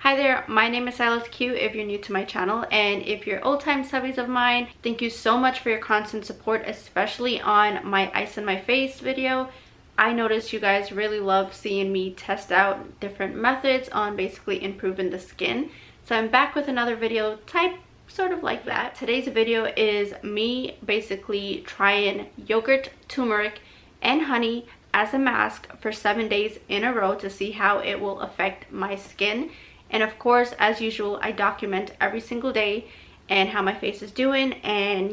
Hi there, my name is DiannaQiu if you're new to my channel, and if you're old-time subbies of mine, thank you so much for your constant support, especially on my ice in my face video. I noticed you guys really love seeing me test out different methods on basically improving the skin. So I'm back with another video type sort of like that. Today's video is me basically trying yogurt, turmeric, and honey as a mask for 7 days in a row to see how it will affect my skin. And of course, as usual, I document every single day and how my face is doing, and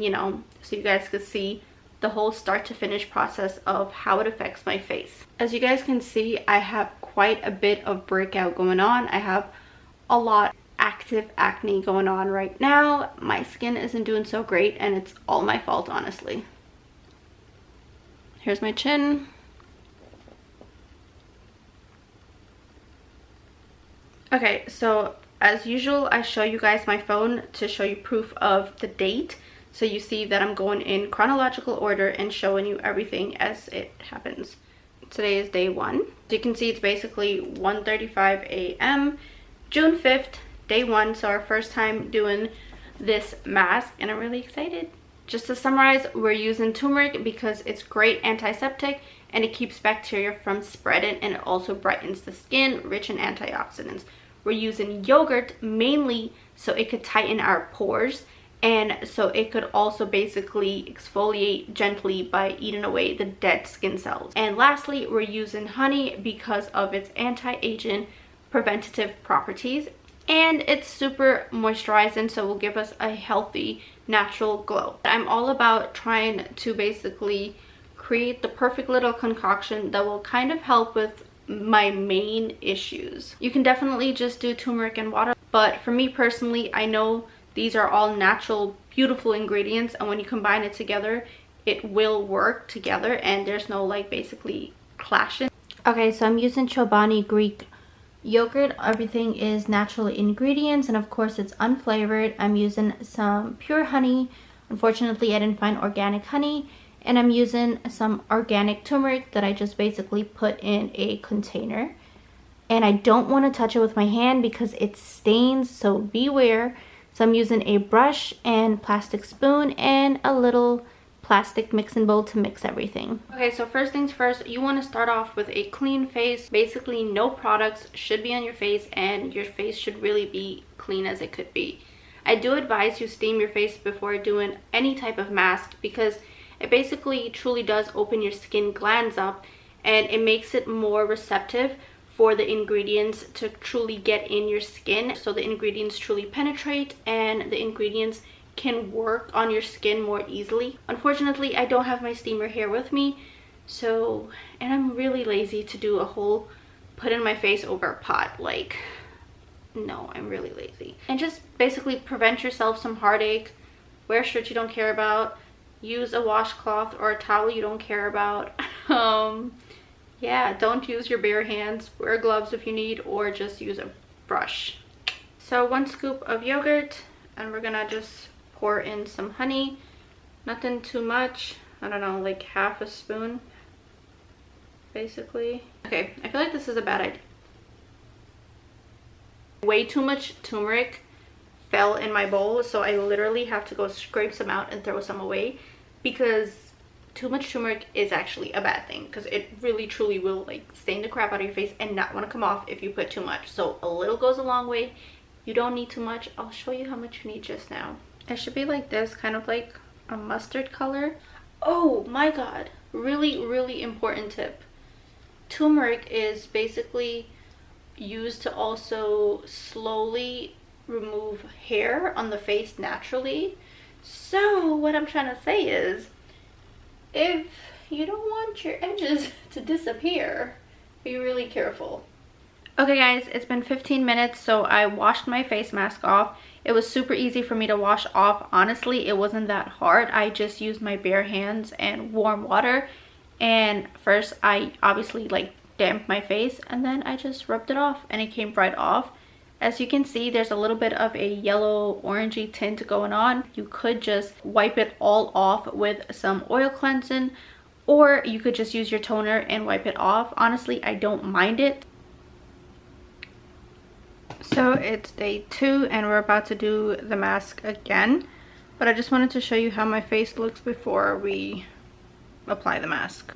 so you guys could see the whole start to finish process of how it affects my face. As you guys can see, I have quite a bit of breakout going on. I have a lot of active acne going on right now. My skin isn't doing so great, and it's all my fault, honestly. Here's my chin. Okay, so as usual, I show you guys my phone to show you proof of the date. So you see that I'm going in chronological order and showing you everything as it happens. Today is day 1. As you can see, it's basically 1:35 a.m. June 5th, day 1. So our first time doing this mask, and I'm really excited. Just to summarize, we're using turmeric because it's great antiseptic and it keeps bacteria from spreading, and it also brightens the skin, rich in antioxidants. We're using yogurt mainly so it could tighten our pores, and so it could also basically exfoliate gently by eating away the dead skin cells. And lastly, we're using honey because of its anti-aging preventative properties, and it's super moisturizing, so it will give us a healthy natural glow. I'm all about trying to basically create the perfect little concoction that will kind of help with my main issues. You can definitely just do turmeric and water, but for me personally, I know these are all natural, beautiful ingredients, and when you combine it together, it will work together and there's no like basically clashing. Okay, so I'm using Chobani Greek yogurt. Everything is natural ingredients, and of course it's unflavored. I'm using some pure honey. Unfortunately, I didn't find organic honey. And I'm using some organic turmeric that I just basically put in a container. And I don't want to touch it with my hand because it stains, so beware. So I'm using a brush and plastic spoon and a little plastic mixing bowl to mix everything. Okay, so first things first, you want to start off with a clean face. Basically, no products should be on your face, and your face should really be clean as it could be. I do advise you steam your face before doing any type of mask because it basically truly does open your skin glands up, and it makes it more receptive for the ingredients to truly get in your skin, so the ingredients truly penetrate and the ingredients can work on your skin more easily. Unfortunately, I don't have my steamer here with me, so, and I'm really lazy to do a whole put in my face over a pot. Like, no, I'm really lazy. And just basically prevent yourself some heartache. Wear a shirt you don't care about. Use a washcloth or a towel you don't care about. Yeah, don't use your bare hands. Wear gloves if you need, or just use a brush. So 1 scoop of yogurt, and we're gonna just pour in some honey. Nothing too much. I don't know, like half a spoon, basically. Okay, I feel like this is a bad idea. Way too much turmeric fell in my bowl, so I literally have to go scrape some out and throw some away, because too much turmeric is actually a bad thing, because it really truly will like stain the crap out of your face and not want to come off if you put too much. So a little goes a long way. You don't need too much. I'll show you how much you need just now. It should be like this, kind of like a mustard color. Oh my god, really important tip. Turmeric is basically used to also slowly remove hair on the face naturally. So what I'm trying to say is, if you don't want your edges to disappear, be really careful. Okay guys, it's been 15 minutes, so I washed my face mask off. It was super easy for me to wash off. Honestly, it wasn't that hard. I just used my bare hands and warm water, and first I obviously like damped my face, and then I just rubbed it off and it came right off. As you can see, there's a little bit of a yellow orangey tint going on. You could just wipe it all off with some oil cleansing, or you could just use your toner and wipe it off. Honestly, I don't mind it. So it's day 2 and we're about to do the mask again, but I just wanted to show you how my face looks before we apply the mask.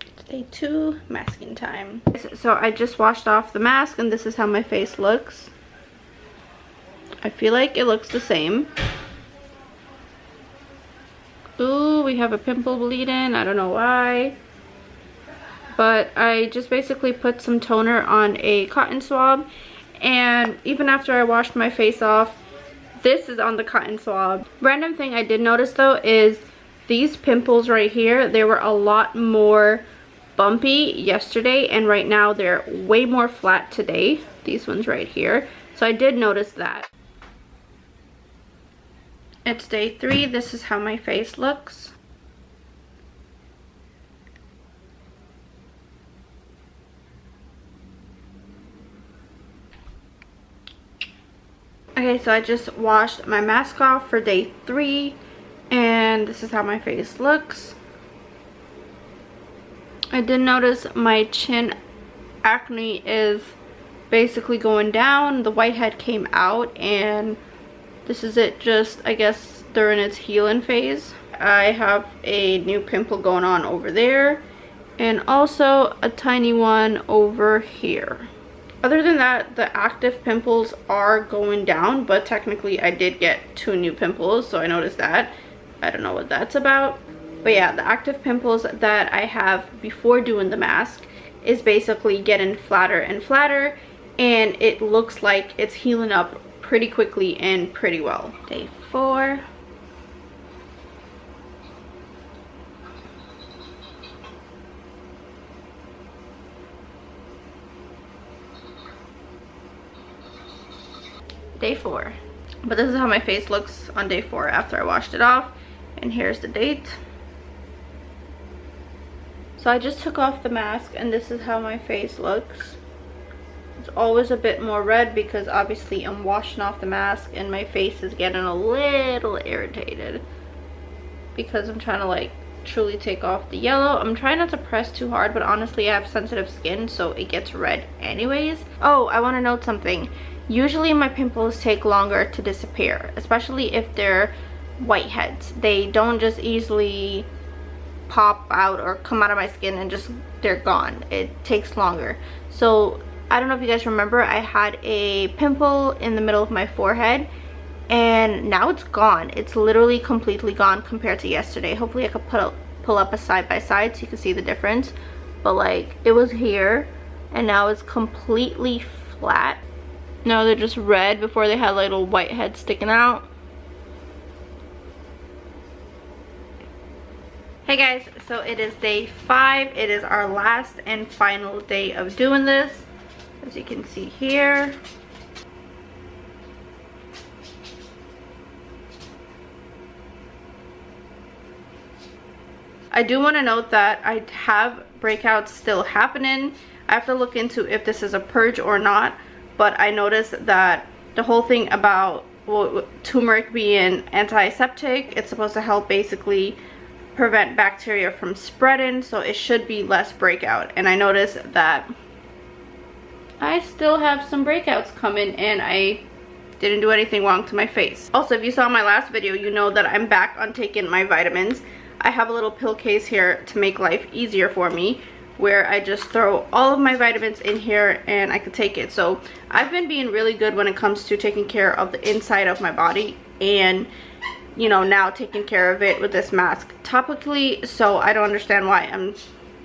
It's day 2, masking time. So I just washed off the mask and this is how my face looks. I feel like it looks the same. Ooh, we have a pimple bleeding. I don't know why. But I just basically put some toner on a cotton swab. And even after I washed my face off, this is on the cotton swab. Random thing I did notice though is these pimples right here, they were a lot more bumpy yesterday. And right now they're way more flat today. These ones right here. So I did notice that. It's day 3. This is how my face looks. Okay, so I just washed my mask off for day 3 and this is how my face looks. I did notice my chin acne is basically going down. The whitehead came out and this is it, just I guess during its healing phase. I have a new pimple going on over there and also a tiny one over here. Other than that, the active pimples are going down, but technically I did get 2 new pimples, so I noticed that. I don't know what that's about. But yeah, the active pimples that I have before doing the mask is basically getting flatter and flatter, and it looks like it's healing up pretty quickly and pretty well. Day 4. Day 4. But this is how my face looks on day 4 after I washed it off. And here's the date. So I just took off the mask and this is how my face looks. It's always a bit more red because obviously I'm washing off the mask and my face is getting a little irritated because I'm trying to like truly take off the yellow. I'm trying not to press too hard, but honestly I have sensitive skin so it gets red anyways. Oh, I want to note something. Usually my pimples take longer to disappear, especially if they're whiteheads. They don't just easily pop out or come out of my skin and just they're gone. It takes longer. So I don't know if you guys remember, I had a pimple in the middle of my forehead and now it's gone. It's literally completely gone compared to yesterday. Hopefully I could pull up a side by side so you can see the difference. But like, it was here and now it's completely flat. Now they're just red. Before they had little white heads sticking out. Hey guys, so it is day 5. It is our last and final day of doing this. As you can see here. I do want to note that I have breakouts still happening. I have to look into if this is a purge or not, but I noticed that the whole thing about turmeric being antiseptic, it's supposed to help basically prevent bacteria from spreading, so it should be less breakout. And I noticed that I still have some breakouts coming and I didn't do anything wrong to my face. Also, if you saw my last video, you know that I'm back on taking my vitamins. I have a little pill case here to make life easier for me, where I just throw all of my vitamins in here and I can take it. So I've been being really good when it comes to taking care of the inside of my body, and you know, now taking care of it with this mask topically. So I don't understand why I'm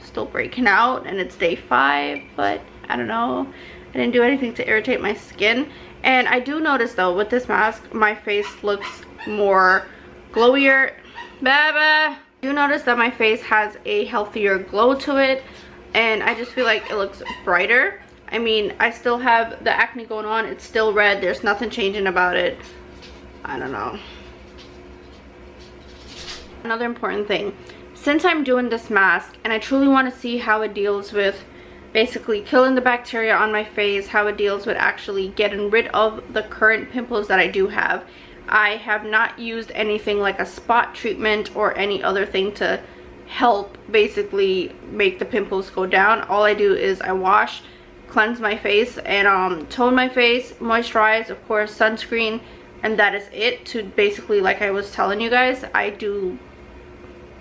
still breaking out and it's day 5, but I don't know. I didn't do anything to irritate my skin. And I do notice though, with this mask, my face looks more glowier. I do notice that my face has a healthier glow to it, and I just feel like it looks brighter. I mean, I still have the acne going on. It's still red. There's nothing changing about it. I don't know. Another important thing, since I'm doing this mask and I truly want to see how it deals with basically killing the bacteria on my face, how it deals with actually getting rid of the current pimples that I do have, I have not used anything like a spot treatment or any other thing to help basically make the pimples go down. All I do is I wash, cleanse my face, and tone my face, moisturize, of course, sunscreen, and that is it. To basically, like I was telling you guys, I do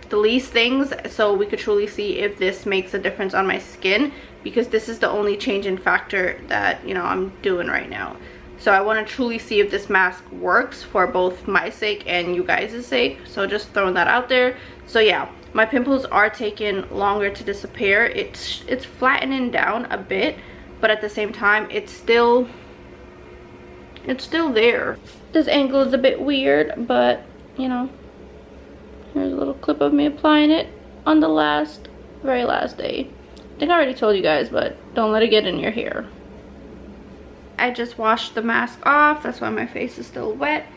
the least things so we could truly see if this makes a difference on my skin, because this is the only change in factor that, you know, I'm doing right now. So I want to truly see if this mask works for both my sake and you guys' sake. So just throwing that out there. So yeah, my pimples are taking longer to disappear. It's flattening down a bit, but at the same time it's still there. This angle is a bit weird, but you know, here's a little clip of me applying it on the very last day. I think I already told you guys, but don't let it get in your hair. I just washed the mask off, that's why my face is still wet,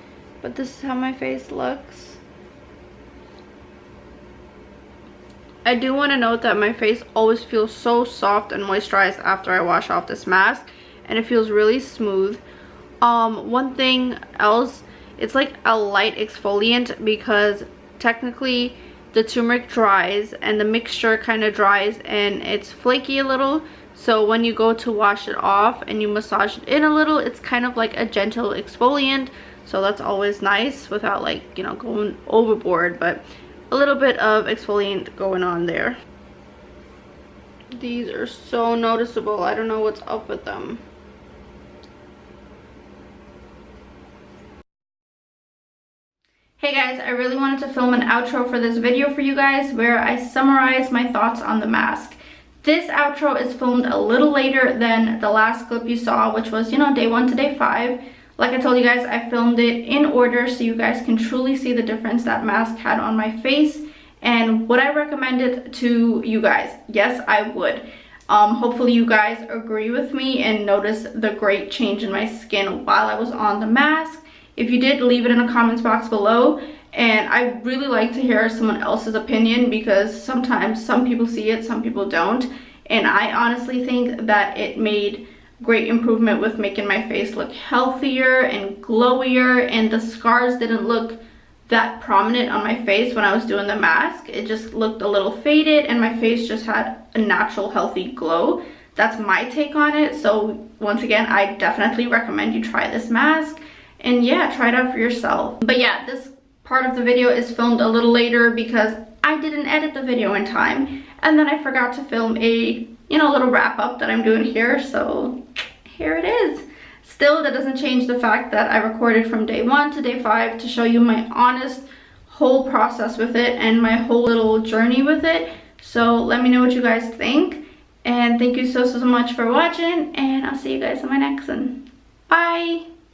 but this is how my face looks. I do want to note that my face always feels so soft and moisturized after I wash off this mask, and it feels really smooth. One thing else, it's like a light exfoliant, because technically the turmeric dries and the mixture kind of dries and it's flaky a little. So when you go to wash it off and you massage it in a little, it's kind of like a gentle exfoliant. So that's always nice without, like, you know, going overboard, but a little bit of exfoliant going on there. These are so noticeable. I don't know what's up with them. Hey guys, I really wanted to film an outro for this video for you guys where I summarize my thoughts on the mask. This outro is filmed a little later than the last clip you saw, which was, you know, day 1 to day 5. Like I told you guys, I filmed it in order so you guys can truly see the difference that mask had on my face and would I recommend it to you guys. Yes, I would. Hopefully you guys agree with me and notice the great change in my skin while I was on the mask. If you did, leave it in the comments box below. And I really like to hear someone else's opinion, because sometimes some people see it, some people don't. And I honestly think that it made great improvement with making my face look healthier and glowier, and the scars didn't look that prominent on my face when I was doing the mask. It just looked a little faded and my face just had a natural healthy glow. That's my take on it. So once again, I definitely recommend you try this mask, and yeah, try it out for yourself. But yeah, this part of the video is filmed a little later because I didn't edit the video in time, and then I forgot to film a, you know, little wrap up that I'm doing here, so here it is. Still, that doesn't change the fact that I recorded from day 1 to day 5 to show you my honest whole process with it and my whole little journey with it. So let me know what you guys think, and thank you so much for watching, and I'll see you guys in my next one. Bye.